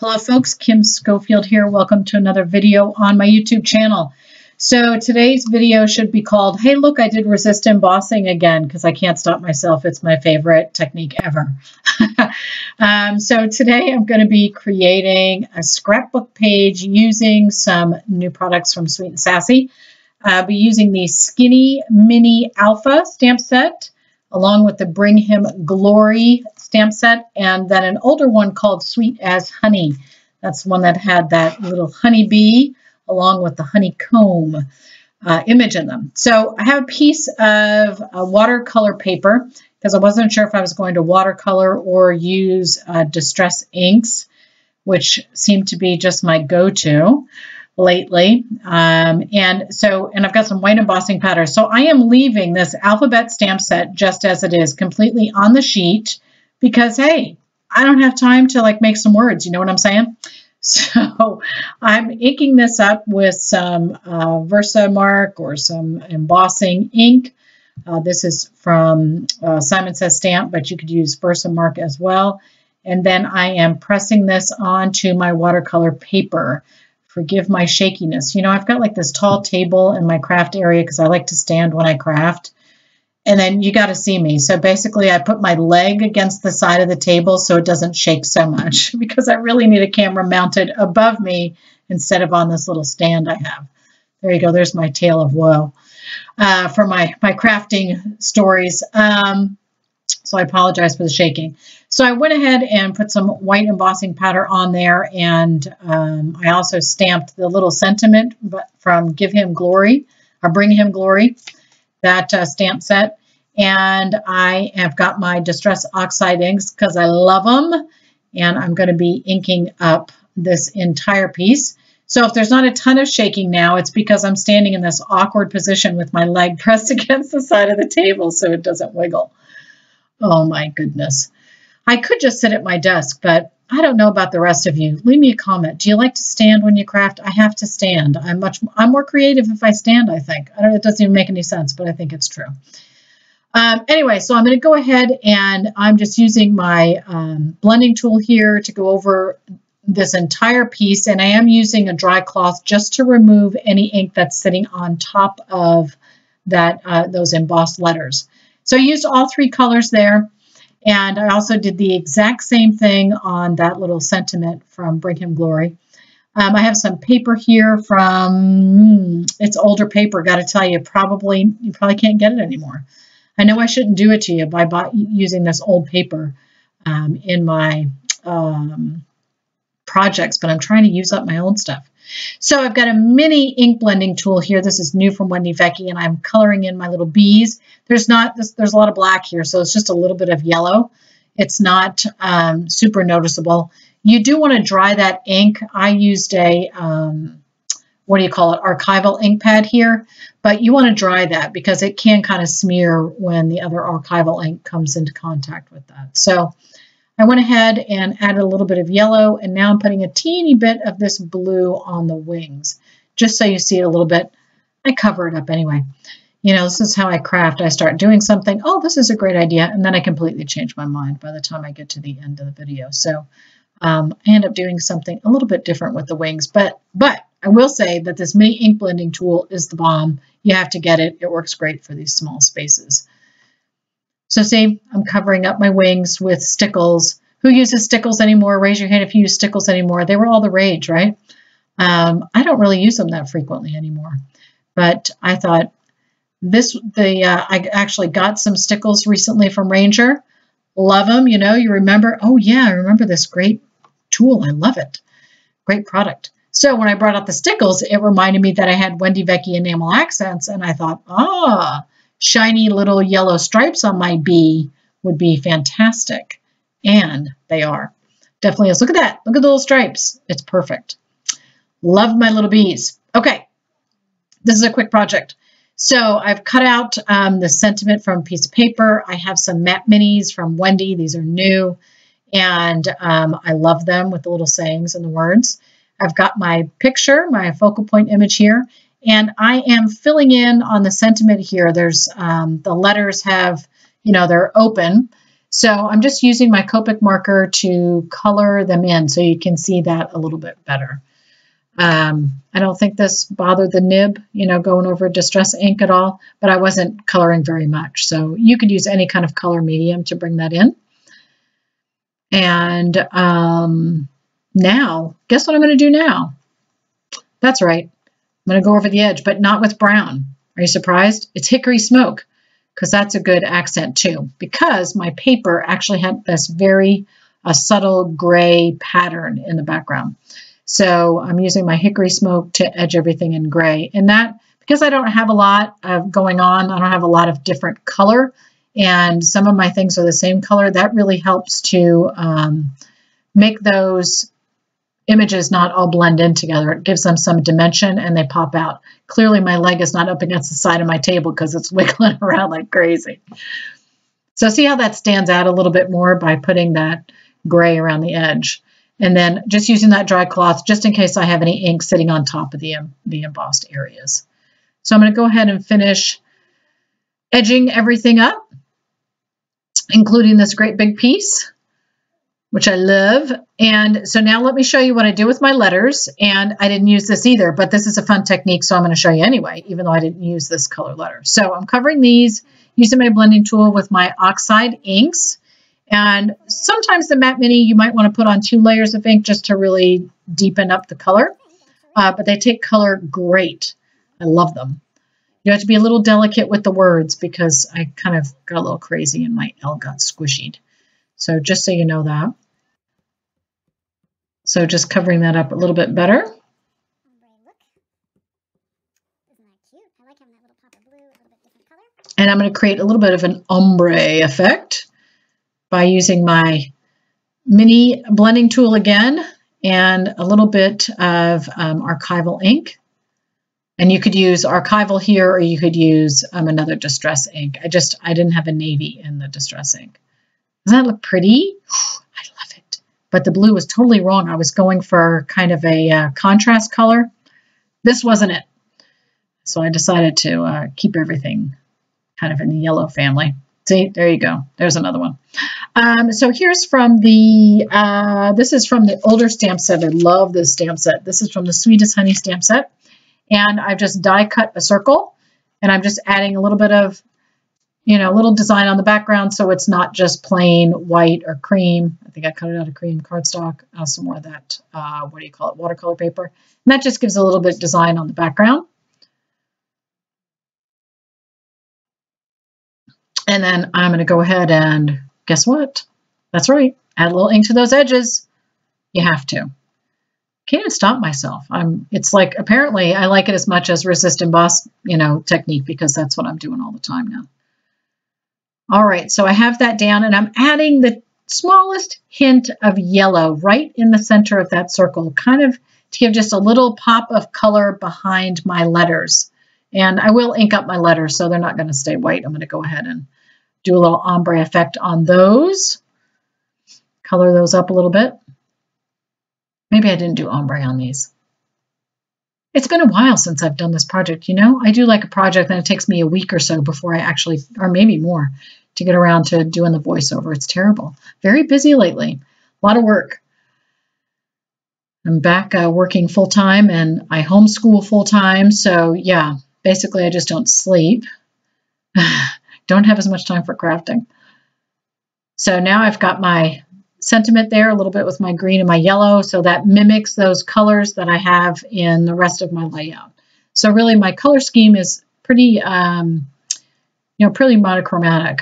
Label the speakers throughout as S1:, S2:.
S1: Hello folks, Kim Schofield here. Welcome to another video on my YouTube channel. So today's video should be called, hey look, I did resist embossing again, because I can't stop myself. It's my favorite technique ever. So today I'm going to be creating a scrapbook page using some new products from Sweet and Sassy. I'll be using the Skinny Mini Alpha stamp set, along with the Bring Him Glory stamp set, and then an older one called Sweet as Honey. That's the one that had that little honeybee along with the honeycomb image in them. So I have a piece of watercolor paper because I wasn't sure if I was going to watercolor or use distress inks, which seem to be just my go-to lately. And I've got some white embossing powder. So I am leaving this alphabet stamp set just as it is, completely on the sheet, because hey, I don't have time to like make some words, you know what I'm saying? So I'm inking this up with some Versamark or some embossing ink. This is from Simon Says Stamp, but you could use Versamark as well. And then I am pressing this onto my watercolor paper. Forgive my shakiness. You know, I've got like this tall table in my craft area because I like to stand when I craft. And then you got to see me. So basically I put my leg against the side of the table so it doesn't shake so much, because I really need a camera mounted above me instead of on this little stand I have. There you go. There's my tale of woe for my crafting stories. So I apologize for the shaking. So I went ahead and put some white embossing powder on there, and I also stamped the little sentiment from Give Him Glory, or Bring Him Glory, that stamp set. And I have got my Distress Oxide inks because I love them, and I'm going to be inking up this entire piece. So if there's not a ton of shaking now, it's because I'm standing in this awkward position with my leg pressed against the side of the table so it doesn't wiggle. Oh my goodness. I could just sit at my desk, but I don't know about the rest of you. Leave me a comment. Do you like to stand when you craft? I have to stand. I'm more creative if I stand, I think. I don't know, it doesn't even make any sense, but I think it's true. Anyway, so I'm going to go ahead and I'm just using my blending tool here to go over this entire piece, and I am using a dry cloth just to remove any ink that's sitting on top of that those embossed letters. So I used all three colors there. And I also did the exact same thing on that little sentiment from Bring Him Glory. I have some paper here from, it's older paper, got to tell you, you probably can't get it anymore. I know I shouldn't do it to you by using this old paper in my projects, but I'm trying to use up my old stuff. So I've got a mini ink blending tool here. This is new from Wendy Vecchi, and I'm coloring in my little bees. There's a lot of black here, so it's just a little bit of yellow. It's not super noticeable. You do want to dry that ink. I used a, what do you call it, archival ink pad here, but you want to dry that because it can kind of smear when the other archival ink comes into contact with that. So I went ahead and added a little bit of yellow, and now I'm putting a teeny bit of this blue on the wings, just so you see it a little bit. I cover it up anyway. You know, this is how I craft. I start doing something, oh, this is a great idea, and then I completely change my mind by the time I get to the end of the video. So I end up doing something a little bit different with the wings, but I will say that this mini ink blending tool is the bomb. You have to get it. It works great for these small spaces. So see, I'm covering up my wings with stickles. Who uses stickles anymore? Raise your hand if you use stickles anymore. They were all the rage, right? I don't really use them that frequently anymore, but I thought, I actually got some stickles recently from Ranger. Love them, you know, you remember, oh yeah, I remember this great tool. I love it. Great product. So when I brought out the stickles, it reminded me that I had Wendy Vecchi enamel accents, and I thought, shiny little yellow stripes on my bee would be fantastic. And they are. Definitely is. Look at that. Look at the little stripes. It's perfect. Love my little bees. Okay. This is a quick project. So I've cut out the sentiment from a piece of paper. I have some matte minis from Wendy. These are new, and I love them with the little sayings and the words. I've got my picture, my focal point image here, and I am filling in on the sentiment here. There's the letters have, you know, they're open. So I'm just using my Copic marker to color them in so you can see that a little bit better. I don't think this bothered the nib, you know, going over distress ink at all, but I wasn't coloring very much. So you could use any kind of color medium to bring that in. And now, guess what I'm going to do now? That's right. I'm going to go over the edge, but not with brown. Are you surprised? It's hickory smoke, because that's a good accent too, because my paper actually had this very subtle gray pattern in the background. So I'm using my hickory smoke to edge everything in gray. And that, because I don't have a lot of going on, I don't have a lot of different color, and some of my things are the same color, that really helps to make those images not all blend in together. It gives them some dimension and they pop out. Clearly my leg is not up against the side of my table because it's wiggling around like crazy. So see how that stands out a little bit more by putting that gray around the edge. And then just using that dry cloth just in case I have any ink sitting on top of the embossed areas. So I'm going to go ahead and finish edging everything up, including this great big piece, which I love. And so now let me show you what I do with my letters. And I didn't use this either, but this is a fun technique, so I'm going to show you anyway, even though I didn't use this color letter. So I'm covering these using my blending tool with my oxide inks. And sometimes the Matte Mini, you might want to put on 2 layers of ink just to really deepen up the color. But they take color great. I love them. You have to be a little delicate with the words because I kind of got a little crazy and my L got squishied. So just so you know that. So just covering that up a little bit better. And I'm going to create a little bit of an ombre effect by using my mini blending tool again and a little bit of archival ink. And you could use archival here, or you could use another distress ink. I didn't have a navy in the distress ink. Doesn't that look pretty? I love it. But the blue was totally wrong. I was going for kind of a contrast color. This wasn't it. So I decided to keep everything kind of in the yellow family. See, there you go. There's another one. So here's from the, this is from the older stamp set. I love this stamp set. This is from the Sweetest Honey stamp set. And I've just die cut a circle, and I'm just adding a little bit of, you know, a little design on the background so it's not just plain white or cream. I think I cut it out of cream cardstock, some more of that, what do you call it, watercolor paper. And that just gives a little bit of design on the background. And then I'm going to go ahead and guess what? That's right. Add a little ink to those edges. You have to. Can't even stop myself. It's like, apparently I like it as much as resist emboss, you know, technique, because that's what I'm doing all the time now. All right, so I have that down, and I'm adding the smallest hint of yellow right in the center of that circle, kind of to give just a little pop of color behind my letters. And I will ink up my letters, so they're not going to stay white. I'm going to go ahead and do a little ombre effect on those, color those up a little bit. Maybe I didn't do ombre on these. It's been a while since I've done this project, you know? I do like a project and it takes me a week or so before I actually, or maybe more, to get around to doing the voiceover. It's terrible. Very busy lately. A lot of work. I'm back working full-time, and I homeschool full-time. So yeah, basically I just don't sleep. Don't have as much time for crafting. So now I've got my sentiment there a little bit with my green and my yellow, so that mimics those colors that I have in the rest of my layout. So really my color scheme is pretty, you know, pretty monochromatic,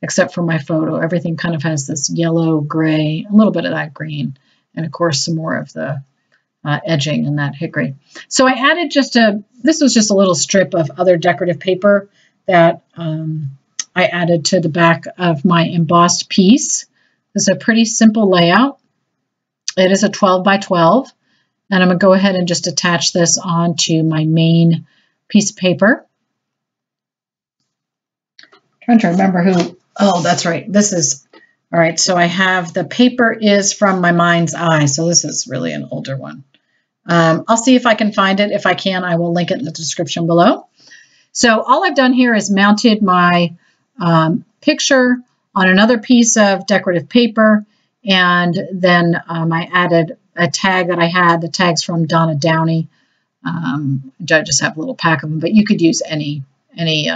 S1: except for my photo. Everything kind of has this yellow, gray, a little bit of that green, and of course some more of the edging in that hickory. So I added this was just a little strip of other decorative paper that I added to the back of my embossed piece. This is a pretty simple layout. It is a 12 by 12, and I'm going to go ahead and just attach this onto my main piece of paper. Trying to remember who, oh, that's right. This is, all right, so I have, the paper is from my mind's eye, so this is really an older one. I'll see if I can find it. If I can, I will link it in the description below. So all I've done here is mounted my picture on another piece of decorative paper. And then I added a tag that I had, the tags from Donna Downey. I just have a little pack of them, but you could use any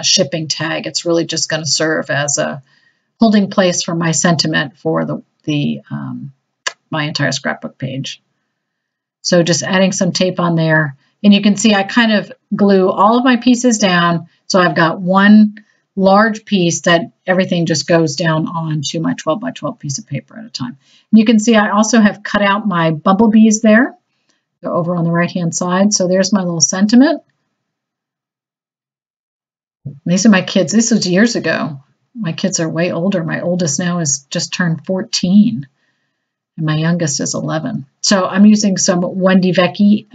S1: shipping tag. It's really just going to serve as a holding place for my sentiment for my entire scrapbook page. So just adding some tape on there. And you can see I kind of glue all of my pieces down. So I've got one large piece that everything just goes down onto my 12 by 12 piece of paper at a time. And you can see I also have cut out my bumblebees there. Go over on the right-hand side. So there's my little sentiment. These are my kids. This was years ago. My kids are way older. My oldest now is just turned 14. And my youngest is 11. So I'm using some Wendy Vecchi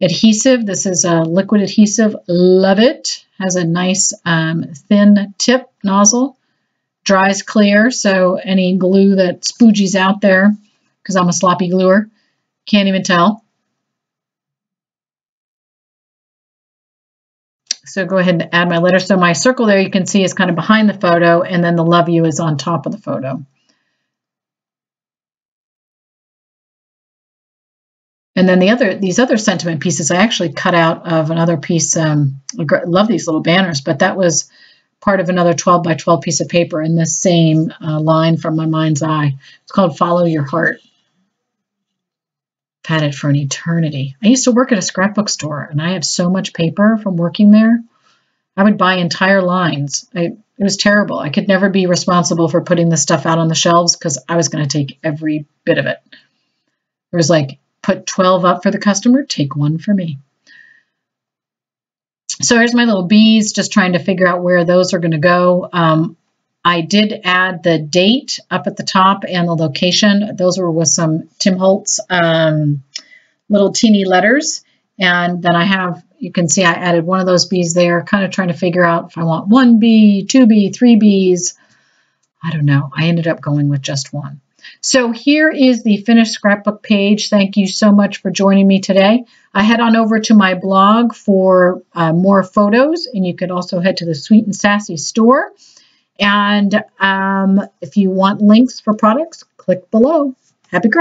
S1: adhesive. This is a liquid adhesive. Love it. Has a nice thin tip nozzle. Dries clear, so any glue that spoogies out there, because I'm a sloppy gluer, can't even tell. So go ahead and add my letter. So my circle there you can see is kind of behind the photo, and then the love you is on top of the photo. And then these other sentiment pieces I actually cut out of another piece. I love these little banners, but that was part of another 12 by 12 piece of paper in this same line from my mind's eye. It's called Follow Your Heart. I've had it for an eternity. I used to work at a scrapbook store, and I had so much paper from working there. I would buy entire lines. It was terrible. I could never be responsible for putting this stuff out on the shelves because I was going to take every bit of it. It was like, put 12 up for the customer, take one for me. So here's my little bees, just trying to figure out where those are going to go. I did add the date up at the top and the location. Those were with some Tim Holtz little teeny letters. And then I have, you can see I added one of those bees there, kind of trying to figure out if I want 1 bee, 2 bee, 3 bees. I don't know. I ended up going with just one. So here is the finished scrapbook page. Thank you so much for joining me today. I head on over to my blog for more photos, and you could also head to the Sweet and Sassy store. And if you want links for products, click below. Happy crafting.